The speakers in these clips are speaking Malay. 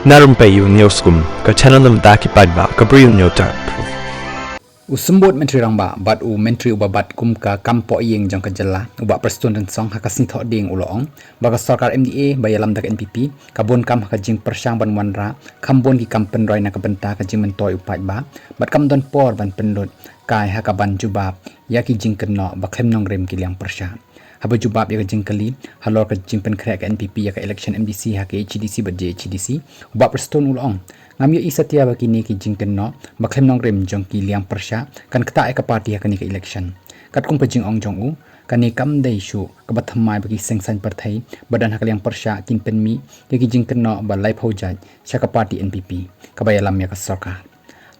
Narumpayu Neoskum, ka channel nam daki padba, ka briu nyotar. Usumbut menteri rangba bat u menteri ubabat kum ka kampo yeng jang ka jela uba preston dan song hakasni tho ding uloong baga sarkar MDA bayalam dak NPP kabun kam ka jing persang ban wanra kambon ki kampen roi na ka benta ka jing mentoi upat ba bat kam don por ban pendut kai hakaban jubab ya ki jing kenno ba khlem nong rem ki liang persang haba jubab ya ka jing kali halor ka jing pen khre ka NPP ya ka election MDC ha ka HDC ba HDC uba preston uloong ngam yo isatia ba kini ki jing kenno ba khlem nong rem jong ki liang persang kan kata ka parti ha kani ka election kat kung pajing ong jong u kani kam dai shu ka bathamai bagi sengsan partai badan ha kaliang persang kin penmi ya ki jing kenno ba lai phojaj sha ka parti NPP ka bayalam ya ka sarkar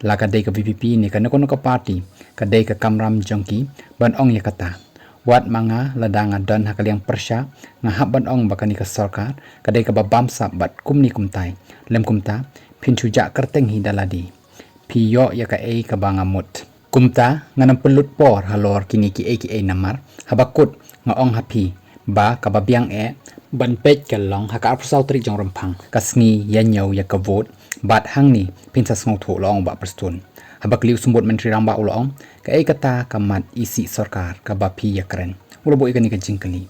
la ka dai ka VPP ni ka nakono ka parti ka dai ka kamram jong ki ban ong ya kata wat manga ladanga dan hakaliang persya ngahap ban ong bakani ka sarkar kadai ka babam sap bat kumni kumtai lem kumta pinchuja kerteng hi daladi piyo ya ka ei ka bangamut kumta nganam pelut por halor kini ki ei namar habakut ngaong hapi ba ka babiang ban pej kalong haka apsau tri jong rempang kasngi yanyo ya ka vote bat hangni pinsas ngau tho long ba prestun habak liu sumbut menteri ramba ulong ka ei kata kamat isi sarkar ka bapi ya keren ulo bo ikani ka jingkali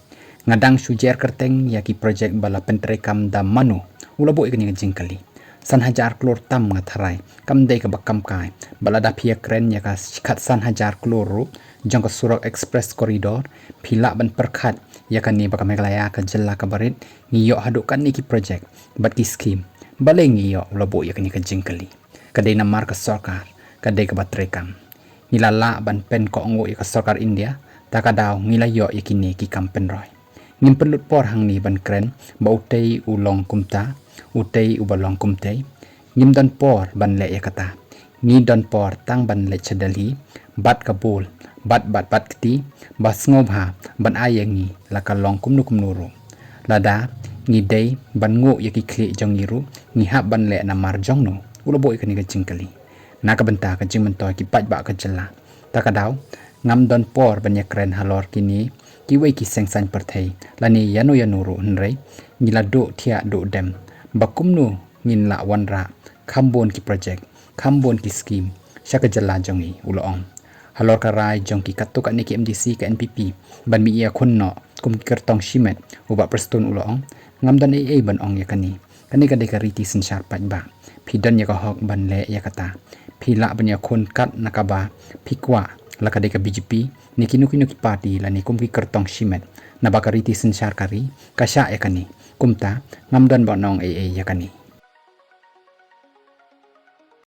ngadang sujer kerteng ya ki projek bala pentrekam da manu ulo bo ikani ka jingkali san hajar klor tam ngatharai kam dei ka bakam kai bala da pia keren ya ka khat san hajar klor ru jong ka surak express corridor phila ban perkhat ya kan ni bakam meglaya ka jella ka barit ngiyo hadukan ni ki projek bat ki scheme bale ngiyo ulo bo ikani ka jingkali kadai namar ka sarkar kadai ka batrekam nilala ban pen ko ngo ka sarkar India takadaw ngilayo yakini ki kampen roy ngimpelut por hang ni ban kren ba utei ulong kumta utei ubalong kumtei ngimdan por ban le yakata ni don por tang ban le chadali bat kabul bat kti bas ngobha ban ayangi lakalong kumnuru lada ngi dei ban ngo yaki kli jongiru ngi hab ban le namar jongno ulobo ikani ka jingkali nakabenta ka jing mentoi ki paj ba ka jela takadaw ngam don por banyak keren halor kini ki wei ki sengsan parthai lani yano yanuru nrei ngila do thia do dem bakumnu ngin la wanra khambon ki project khambon ki scheme shaka jela jongi uloong halor ka rai jong ki katuk ani ki MDC ka NPP ban mi ya khunno kum kertong shimet uba preston uloong ngam don ei ban ong yakani kani ka de ka riti sin sharp paj ba phidan ya ka hok ban le ya kata phila banya khun kat nakaba phikwa lakade ka BJP ni kinu ki party la ni kum ki kertong shimet na bakariti sen sarkari kasya yakani kumta ngamdan bonong yakani